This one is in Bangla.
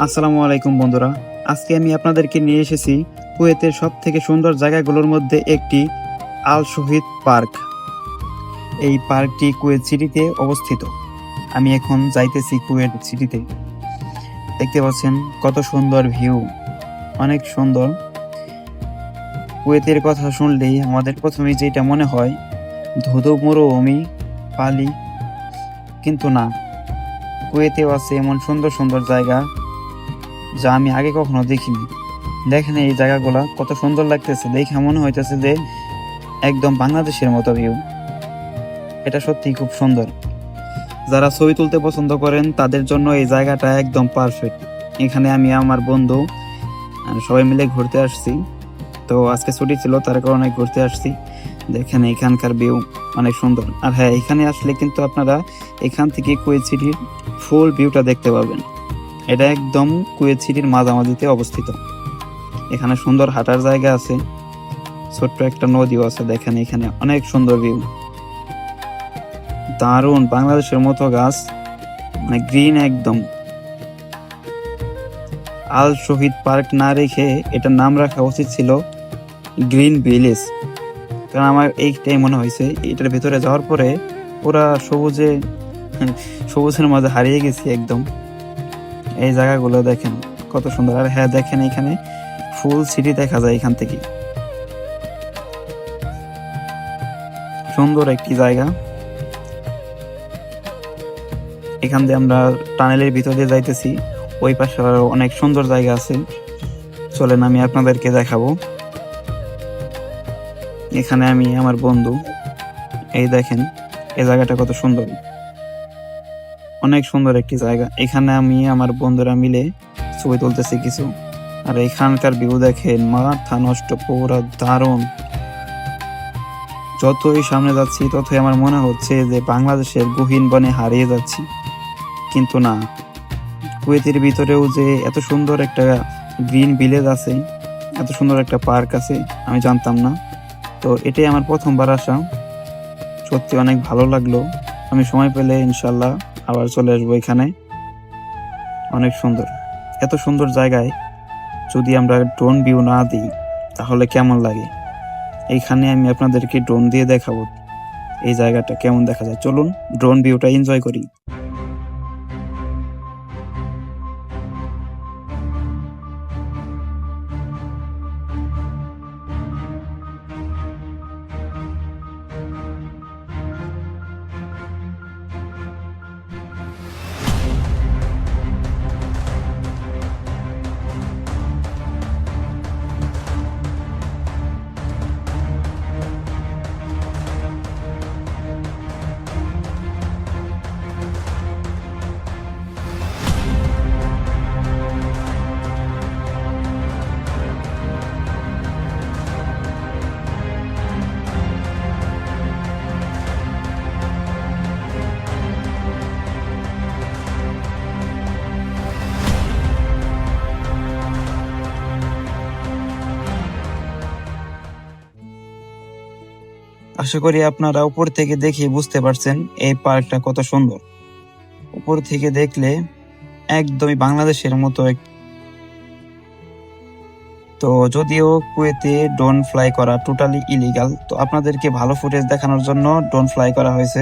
আসসালামু আলাইকুম বন্ধুরা। আজকে আমি আপনাদেরকে নিয়ে এসেছি কুয়েতের সব থেকে সুন্দর জায়গাগুলোর মধ্যে একটি আল শহীদ পার্ক। এই পার্কটি কুয়েত সিটিতে অবস্থিত। আমি এখন যাইতেছি কুয়েত সিটিতে। দেখতে পাচ্ছেন কত সুন্দর ভিউ, অনেক সুন্দর। কুয়েতের কথা শুনলেই আমাদের প্রথমে যেটা মনে হয় ধুধু মরুভূমি, পালি, কিন্তু না, কুয়েতেও আছে এমন সুন্দর সুন্দর জায়গা যা আমি আগে কখনো দেখিনি। দেখেন এই জায়গাগুলা কত সুন্দর লাগতেছে, দেখে মনে হইতেছে যে একদম বাংলাদেশের মতো ভিউ। এটা সত্যি খুব সুন্দর। যারা ছবি তুলতে পছন্দ করেন তাদের জন্য এই জায়গাটা একদম পারফেক্ট। এখানে আমি আমার বন্ধু সবাই মিলে ঘুরতে আসছি। তো আজকে ছুটি ছিল, তার কারণে ঘুরতে আসছি। দেখেন এখানকার ভিউ অনেক সুন্দর। আর হ্যাঁ, এখানে আসলে কিন্তু আপনারা এখান থেকে কুয়েত সিটির ফুল ভিউটা দেখতে পাবেন। এটা একদম কুয়েত সিটির মাঝামাঝিতে অবস্থিত। এখানে সুন্দর হাঁটার জায়গা আছে, ছোট্ট একটা নদীও আছে। দেখেন এখানে অনেক সুন্দর ভিউ, দারুণ বাংলাদেশের মতো গাছ, মানে গ্রিন একদম। আল শহীদ পার্ক না রেখে এটার নাম রাখা উচিত ছিল গ্রিন ভিলেজ, কারণ আমার এইটাই মনে হয়েছে। এটার ভেতরে যাওয়ার পরে পুরা সবুজের মাঝে হারিয়ে গেছি একদম। এই জায়গাগুলো দেখেন কত সুন্দর। আর হ্যাঁ, দেখেন এখানে ফুল সিটি দেখা যায় এখান থেকে। সুন্দর একটি জায়গা। এখান দিয়ে আমরা টানেলের ভিতর দিয়ে যাইতেছি। ওই পাশে আরো অনেক সুন্দর জায়গা আছে, চলেন আমি আপনাদেরকে দেখাবো। এখানে আমি আমার বন্ধু, এই দেখেন এই জায়গাটা কত সুন্দর, অনেক সুন্দর একটি জায়গা। এখানে আমি আমার বন্ধুরা মিলে ছবি তুলতেছি কিছু। আর এখানকার ভিউ দেখেন, মাথা নষ্ট, পুরো দারুণ। যতই সামনে যাচ্ছি ততই আমার মনে হচ্ছে যে বাংলাদেশের গহীন বনে হারিয়ে যাচ্ছি, কিন্তু না, কুয়েতের ভিতরেও যে এত সুন্দর একটা গ্রিন ভিলেজ আছে, এত সুন্দর একটা পার্ক আছে, আমি জানতাম না। তো এটাই আমার প্রথমবার আসা, সত্যি অনেক ভালো লাগলো। আমি সময় পেলে ইনশাল্লাহ আবার চলে আসবো এখানে। অনেক সুন্দর, এত সুন্দর জায়গায় যদি আমরা ড্রোন ভিউ না দিই তাহলে কেমন লাগে। এইখানে আমি আপনাদেরকে ড্রোন দিয়ে দেখাবো এই জায়গাটা কেমন দেখা যায়। চলুন ড্রোন ভিউটা এনজয় করি। আশা করি আপনারা উপর থেকে দেখে বুঝতে পারছেন এই পার্কটা কত সুন্দর। উপর থেকে দেখলে একদমই বাংলাদেশের মতো তো যদিও কুয়েতে ড্রোন ফ্লাই করা টোটালি ইলিগাল, তো আপনাদেরকে ভালো ফুটেজ দেখানোর জন্য ড্রোন ফ্লাই করা হয়েছে।